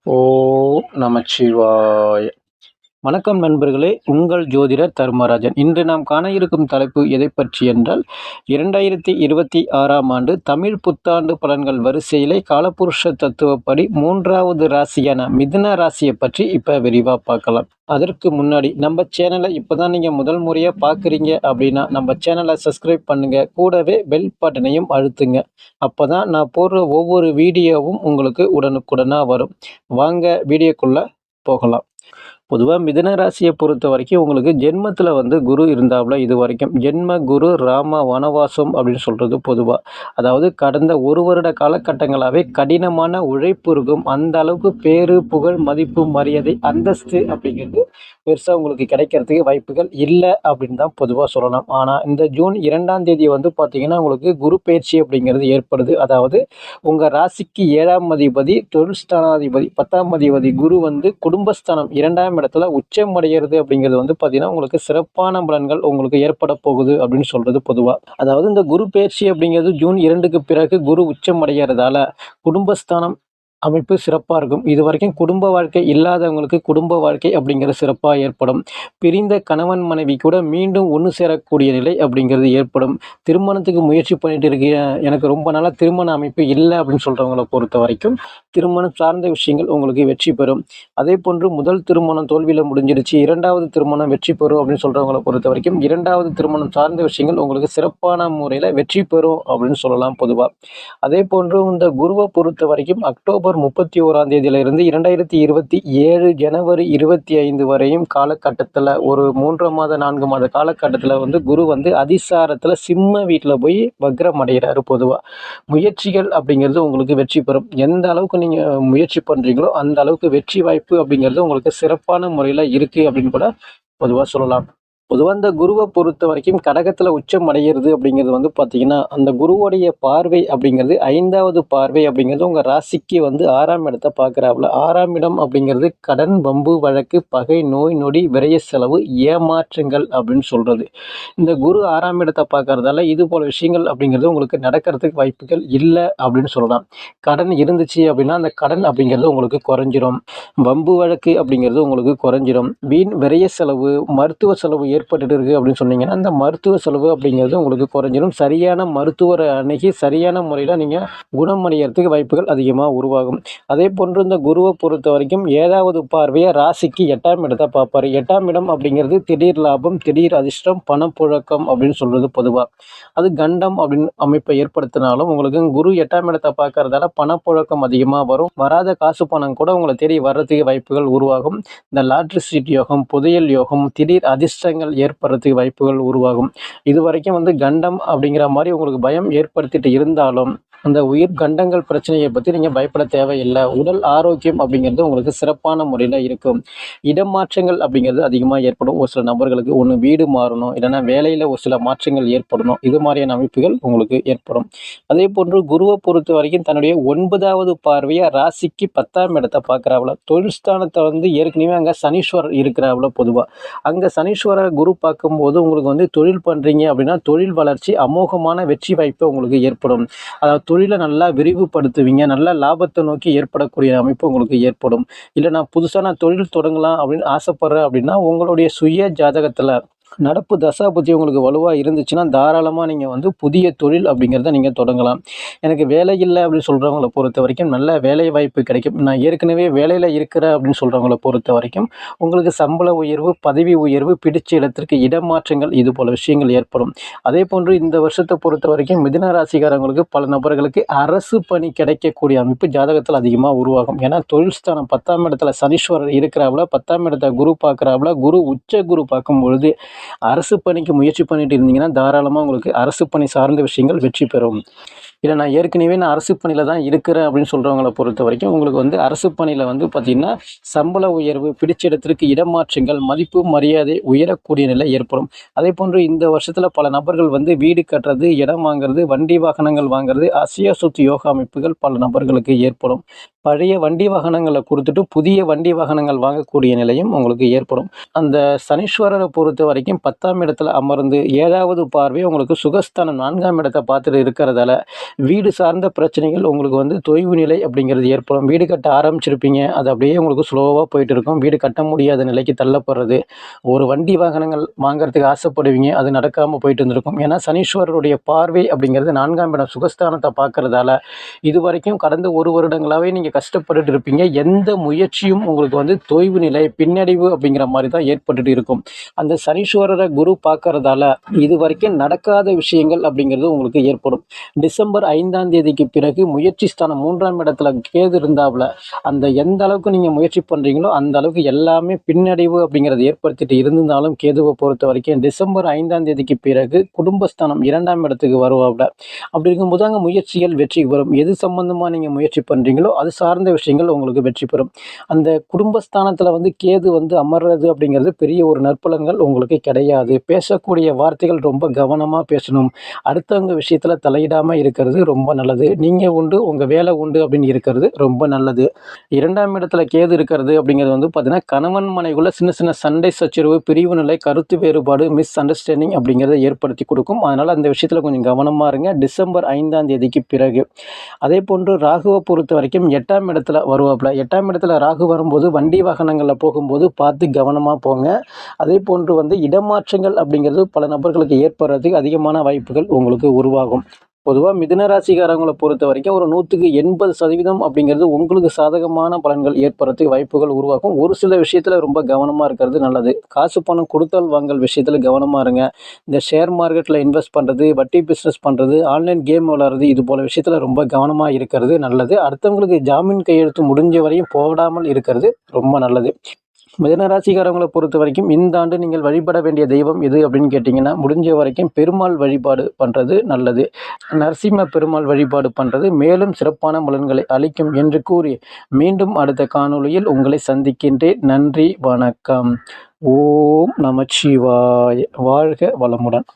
ஓம் நமச்சிவாய! வணக்கம் நண்பர்களே! உங்கள் ஜோதிடர் தர்மராஜன். இன்று நாம் காண இருக்கும் தலைப்பு எதைப் பற்றி என்றால், 2026ஆம் ஆண்டு தமிழ் புத்தாண்டு பலன்கள் வரிசையிலே காலபுருஷ தத்துவப்படி 3வது ராசியான மிதுன ராசியை பற்றி இப்ப விரிவா பார்க்கலாம். அதற்கு முன்னாடி நம்ம சேனலை இப்பதான் நீங்க முதல் முறையா பார்க்குறீங்க அப்படின்னா, நம்ம சேனலை சப்ஸ்கிரைப் பண்ணுங்க. கூடவே பெல் பட்டனையும் அழுத்துங்க. அப்பதான் நான் போடுற ஒவ்வொரு வீடியோவும் உங்களுக்கு உடனுக்குடனா வரும். வாங்க வீடியோக்குள்ள போகலாம். பொதுவா மிதுன ராசியை பொறுத்த வரைக்கும் உங்களுக்கு ஜென்மத்துல வந்து குரு இருந்தாப்புல இது வரைக்கும். ஜென்ம குரு ராம வனவாசம் அப்படின்னு சொல்றது பொதுவா. அதாவது கடந்த 1 வருட காலகட்டங்களாவே கடினமான உழைப்பு இருக்கும். அந்த அளவுக்கு பேரு, புகழ், மதிப்பு, மரியாதை, அந்தஸ்து அப்படிங்கிறது பெருசா உங்களுக்கு கிடைக்கிறதுக்கு வாய்ப்புகள் இல்ல அப்படின்னு தான் பொதுவா சொல்லலாம். ஆனா இந்த ஜூன் 2ஆம் தேதி வந்து பார்த்தீங்கன்னா, உங்களுக்கு குரு பெயர்ச்சி அப்படிங்கிறது ஏற்படுது. அதாவது உங்க ராசிக்கு 7ஆம் அதிபதி, தொழில் ஸ்தானாதிபதி, 10ஆம் அதிபதி குரு வந்து குடும்பஸ்தானம் 2ஆம் இடத்துல உச்சம் அடைகிறது அப்படிங்கிறது வந்து பார்த்தீங்கன்னா, உங்களுக்கு சிறப்பான பலன்கள் உங்களுக்கு ஏற்பட போகுது அப்படின்னு சொல்றது பொதுவா. அதாவது இந்த குரு பெயர்ச்சி அப்படிங்கிறது ஜூன் 2க்கு பிறகு குரு உச்சம் அடைகிறதால குடும்பஸ்தானம் அமைப்பு சிறப்பா இருக்கும். இதுவரைக்கும் குடும்ப வாழ்க்கை இல்லாதவங்களுக்கு குடும்ப வாழ்க்கை அப்படிங்கிறது சிறப்பா ஏற்படும். பிரிந்த கணவன், மனைவி கூட மீண்டும் ஒண்ணு சேரக்கூடிய நிலை அப்படிங்கிறது ஏற்படும். திருமணத்துக்கு முயற்சி பண்ணிட்டு இருக்கேன், எனக்கு ரொம்ப நாளா திருமண அமைப்பு இல்ல அப்படின்னு சொல்றவங்கள பொறுத்தவரைக்கும், திருமணம் சார்ந்த விஷயங்கள் உங்களுக்கு வெற்றி பெறும். அதேபோன்று முதல் திருமணம் தோல்வியில முடிஞ்சிருச்சு, 2வது திருமணம் வெற்றி பெறும் அப்படின்னு சொல்றவங்கள பொறுத்தவரைக்கும், 2வது திருமணம் சார்ந்த விஷயங்கள் உங்களுக்கு சிறப்பான முறையில வெற்றி பெறும் அப்படின்னு சொல்லலாம் பொதுவா. அதேபோன்று இந்த குருவ பொறுத்தவரைக்கும் அக்டோபர் 31ஆம் தேதியிலிருந்து 2027 ஜனவரி 25 வரையும் காலகட்டத்துல ஒரு 3 மாத 4 மாத காலகட்டத்துல வந்து குரு வந்து அதிசாரத்துல சிம்ம வீட்டுல போய் வக்ரம் அடைகிறாரு பொதுவா. முயற்சிகள் அப்படிங்கிறது உங்களுக்கு வெற்றி பெறும். எந்த அளவுக்கு நீங்க முயற்சி பண்றீங்களோ அந்த அளவுக்கு வெற்றி வாய்ப்பு அப்படிங்கிறது உங்களுக்கு சிறப்பான முறையில இருக்கு அப்படின்னு கூட பொதுவா சொல்லலாம். பொதுவா இந்த குருவ பொறுத்தவரைக்கும் கடகத்துல உச்சம் அடைகிறது அப்படிங்கிறது வந்து பார்த்தீங்கன்னா, அந்த குருவுடைய பார்வை அப்படிங்கிறது 5வது பார்வை அப்படிங்கிறது உங்க ராசிக்கு வந்து 6ஆம் இடத்த பார்க்குறாப்புல. 6ஆம் இடம் அப்படிங்கிறது கடன், வம்பு, வழக்கு, பகை, நோய், நொடி, விரய செலவு, ஏமாற்றங்கள் அப்படின்னு சொல்றது. இந்த குரு 6ஆம் இடத்த பார்க்கறதால இது போல விஷயங்கள் அப்படிங்கிறது உங்களுக்கு நடக்கிறதுக்கு வாய்ப்புகள் இல்ல அப்படின்னு சொல்லலாம். கடன் இருந்துச்சு அப்படின்னா, அந்த கடன் அப்படிங்கிறது உங்களுக்கு குறைஞ்சிரும். வம்பு வழக்கு அப்படிங்கிறது உங்களுக்கு குறைஞ்சிரும். வீண் விரய செலவு, மருத்துவ செலவு ஏற்பட்டுட்டு இருக்கு அப்படின்னு சொன்னீங்கன்னா, அந்த மருத்துவ செலவு அப்படிங்கிறது உங்களுக்கு குறைஞ்சிரும். சரியான மருத்துவரை அணுகி சரியான முறையில நீங்க குணமடையறதுக்கு வாய்ப்புகள் அதிகமா உருவாகும். அதேபோன்று இந்த குருவ பொறுத்தவரைக்கும் 7வது பார்வையா ராசிக்கு 8ஆம் இடத்த பார்ப்பாரு. 8ஆம் இடம் அப்படிங்கிறது திடீர் லாபம், திடீர் அதிர்ஷ்டம், பணப்புழக்கம் அப்படின்னு சொல்றது பொதுவா. அது கண்டம் அப்படின்னு அமைப்பை ஏற்படுத்தினாலும் உங்களுக்கு குரு 8ஆம் இடத்தை பார்க்கறதால பணப்புழக்கம் அதிகமா வரும். வராத காசு பணம் கூட உங்களை தேடி வர்றதுக்கு வாய்ப்புகள் உருவாகும். இந்த லாட்டரி சீட் யோகம், புதையல் யோகம், திடீர் அதிர்ஷ்டங்கள் ஏற்படுறதுக்கு வாய்ப்புகள் உருவாகும். இதுவரைக்கும் வந்து கண்டம் அப்படிங்கிற மாதிரி உங்களுக்கு பயம் ஏற்படுத்திட்டு இருந்தாலும், அந்த உயிர் கண்டங்கள் பிரச்சனையை பத்தி நீங்க பயப்பட தேவையில்லை. உடல் ஆரோக்கியம் அப்படிங்கிறது உங்களுக்கு சிறப்பான முறையில இருக்கும். இடமாற்றங்கள் அப்படிங்கிறது அதிகமா ஏற்படும். ஒரு சில நபர்களுக்கு ஒண்ணு வீடு மாறணும், இல்லைன்னா வேலையில ஒரு சில மாற்றங்கள் ஏற்படணும். இது மாதிரியான அமைப்புகள் உங்களுக்கு ஏற்படும். அதே போன்று குருவை பொறுத்த வரைக்கும் தன்னுடைய 9வது பார்வையா ராசிக்கு 10ஆம் இடத்தை பார்க்கறாப்புல. தொழில் ஸ்தானத்தை வந்து ஏற்கனவே அங்க சனீஸ்வரர் இருக்கிறாப்புல பொதுவா. அங்க சனீஸ்வரர் குரு பார்க்கும்போது உங்களுக்கு வந்து தொழில் பண்றீங்க அப்படின்னா தொழில் வளர்ச்சி அமோகமான வெற்றி வாய்ப்பு உங்களுக்கு ஏற்படும். அதாவது தொழிலை நல்லா விரிவுபடுத்துவீங்க, நல்ல லாபத்தை நோக்கி ஏற்படக்கூடிய அமைப்பு உங்களுக்கு ஏற்படும். இல்லை நான் புதுசா நான் தொழில் தொடங்கலாம் அப்படின்னு ஆசைப்படுறேன் அப்படின்னா உங்களுடைய சுய ஜாதகத்துல நடப்பு தசாபுத்தி உங்களுக்கு வலுவா இருந்துச்சுன்னா தாராளமா நீங்க வந்து புதிய தொழில் அப்படிங்கிறத நீங்க தொடங்கலாம். எனக்கு வேலை இல்லை அப்படின்னு சொல்றவங்கள பொறுத்த வரைக்கும் நல்ல வேலை வாய்ப்பு கிடைக்கும். நான் ஏற்கனவே வேலையில இருக்கிறேன் அப்படின்னு சொல்றவங்கள பொறுத்த வரைக்கும் உங்களுக்கு சம்பள உயர்வு, பதவி உயர்வு, பிடிச்ச இடத்திற்கு இடமாற்றங்கள் இது போல விஷயங்கள் ஏற்படும். அதே போன்று இந்த வருஷத்தை பொறுத்த வரைக்கும் மிதுன ராசிக்காரங்களுக்கு பல நபர்களுக்கு அரசு பணி கிடைக்கக்கூடிய அமைப்பு ஜாதகத்தில் அதிகமா உருவாகும். ஏன்னா தொழில் ஸ்தானம் 10ஆம் இடத்துல சனீஸ்வரர் இருக்கிறாப்புல, 10ஆம் இடத்தை குரு பார்க்கறாப்புல, குரு உச்ச குரு பார்க்கும் பொழுது அரசு பணிக்கு முயற்சி பண்ணிட்டு இருந்தீங்கன்னா தாராளமா உங்களுக்கு அரசு பணி சார்ந்த விஷயங்கள் வெற்றி பெறும். இல்லை நான் ஏற்கனவே நான் அரசு பணியில தான் இருக்கிறேன் அப்படின்னு சொல்றவங்கள பொறுத்த வரைக்கும் உங்களுக்கு வந்து அரசு பணியில வந்து பார்த்தீங்கன்னா சம்பள உயர்வு, பிடிச்ச இடத்திற்கு இடமாற்றங்கள், மதிப்பு மரியாதை உயரக்கூடிய நிலை ஏற்படும். அதே போன்று இந்த வருஷத்துல பல நபர்கள் வந்து வீடு கட்டுறது, இடம் வாங்குறது, வண்டி வாகனங்கள் வாங்குறது, அசையா சொத்து யோகா அமைப்புகள் பல நபர்களுக்கு ஏற்படும். பழைய வண்டி வாகனங்களை கொடுத்துட்டு புதிய வண்டி வாகனங்கள் வாங்கக்கூடிய நிலையும் உங்களுக்கு ஏற்படும். அந்த சனீஸ்வரரை பொறுத்த வரைக்கும் 10ஆம் இடத்துல அமர்ந்து 7வது பார்வை உங்களுக்கு சுகஸ்தானம் 4ஆம் இடத்தை பார்த்துட்டு இருக்கிறதால வீடு சார்ந்த பிரச்சனைகள் உங்களுக்கு வந்து தொய்வு நிலை அப்படிங்கிறது ஏற்படும். வீடு கட்ட ஆரம்பிச்சிருப்பீங்க, அது அப்படியே உங்களுக்கு ஸ்லோவாக போயிட்டு இருக்கும். வீடு கட்ட முடியாத நிலைக்கு தள்ளப்படுறது, ஒரு வண்டி வாகனங்கள் வாங்குறதுக்கு ஆசைப்படுவீங்க, அது நடக்காமல் போயிட்டு இருந்திருக்கும். ஏன்னா சனீஸ்வரருடைய பார்வை அப்படிங்கிறது 4ஆம் இடம் சுகஸ்தானத்தை பார்க்கறதால இதுவரைக்கும் கடந்த 1 வருடங்களாகவே நீங்கள் கஷ்டப்பட்டுட்டு இருப்பீங்க. எந்த முயற்சியும் உங்களுக்கு வந்து தொய்வு நிலை, பின்னடைவு அப்படிங்கிற மாதிரி தான் ஏற்பட்டுட்டு இருக்கும். அந்த சனீஸ்வரரை குரு பார்க்கறதால இதுவரைக்கும் நடக்காத விஷயங்கள் அப்படிங்கிறது உங்களுக்கு ஏற்படும். டிசம்பர் 5ஆம் தேதிக்கு பிறகு முயற்சி ஸ்தானம் 3ஆம் இடத்துல கேது இருந்தாப்புல அந்த எந்த அளவுக்கு நீங்கள் முயற்சி பண்ணுறீங்களோ அந்த அளவுக்கு எல்லாமே பின்னடைவு அப்படிங்கிறது ஏற்படுத்திட்டு இருந்தாலும் கேதுவை பொறுத்த வரைக்கும் டிசம்பர் 5ஆம் தேதிக்கு பிறகு குடும்பஸ்தானம் 2ஆம் இடத்துக்கு வருவாப்புல. அப்படி இருக்கும்போது அங்கே முயற்சிகள் வெற்றி பெறும். எது சம்பந்தமாக நீங்கள் முயற்சி பண்ணுறீங்களோ அது சார்ந்த விஷயங்கள் உங்களுக்கு வெற்றி பெறும். அந்த குடும்பஸ்தானத்தில் வந்து கேது வந்து அமர்றது அப்படிங்கிறது பெரிய ஒரு நற்பலன்கள் உங்களுக்கு கிடையாது. பேசக்கூடிய வார்த்தைகள் ரொம்ப கவனமாக பேசணும். அடுத்தவங்க விஷயத்தில் தலையிடாமல் இருக்கிறது ரொம்ப நல்லது. நீங்கள் உண்டு, உங்கள் வேலை உண்டு அப்படின்னு இருக்கிறது ரொம்ப நல்லது. 2ஆம் இடத்துல கேது இருக்கிறது அப்படிங்கிறது வந்து பார்த்தீங்கன்னா கணவன் மனைவிக்குள்ள சின்ன சின்ன சண்டை சச்சரவு, பிரிவு நிலை, கருத்து வேறுபாடு, மிஸ் அண்டர்ஸ்டாண்டிங் அப்படிங்கிறத ஏற்படுத்தி கொடுக்கும். அதனால் அந்த விஷயத்தில் கொஞ்சம் கவனமாக இருங்க டிசம்பர் 5ஆம் தேதிக்கு பிறகு. அதே போன்று ராகுவை பொறுத்த வரைக்கும் 8ஆம் இடத்துல வருவாப்புல. 8ஆம் இடத்துல ராகு வரும்போது வண்டி வாகனங்களில் போகும்போது பார்த்து கவனமாக போங்க. அதே போன்று வந்து இடமாற்றங்கள் அப்படிங்கிறது பல நபர்களுக்கு ஏற்படுறதுக்கு அதிகமான வாய்ப்புகள் உங்களுக்கு உருவாகும். பொதுவாக மிதுன ராசிக்காரங்களை பொறுத்த வரைக்கும் ஒரு 100க்கு 80% அப்படிங்கிறது உங்களுக்கு சாதகமான பலன்கள் ஏற்படுறதுக்கு வாய்ப்புகள் உருவாகும். ஒரு சில விஷயத்தில் ரொம்ப கவனமாக இருக்கிறது நல்லது. காசு பணம் கொடுத்தல் வாங்கல் விஷயத்தில் கவனமாக இருங்க. இந்த ஷேர் மார்க்கெட்டில் இன்வெஸ்ட் பண்ணுறது, வட்டி பிஸ்னஸ் பண்ணுறது, ஆன்லைன் கேம் விளையாடுறது, இது போல விஷயத்தில் ரொம்ப கவனமாக இருக்கிறது நல்லது. அடுத்தவங்களுக்கு ஜாமீன் கையெழுத்து முடிஞ்ச வரையும் போடாமல் இருக்கிறது ரொம்ப நல்லது. மிதுன ராசிக்காரங்களை பொறுத்த வரைக்கும் இந்த ஆண்டு நீங்கள் வழிபட வேண்டிய தெய்வம் எது அப்படின்னு கேட்டிங்கன்னா, முடிஞ்ச வரைக்கும் பெருமாள் வழிபாடு பண்ணுறது நல்லது. நரசிம்ம பெருமாள் வழிபாடு பண்ணுறது மேலும் சிறப்பான பலன்களை அளிக்கும் என்று கூறி மீண்டும் அடுத்த காணொளியில் உங்களை சந்திக்கின்றேன். நன்றி, வணக்கம். ஓம் நமச்சிவாய. வாழ்க வளமுடன்.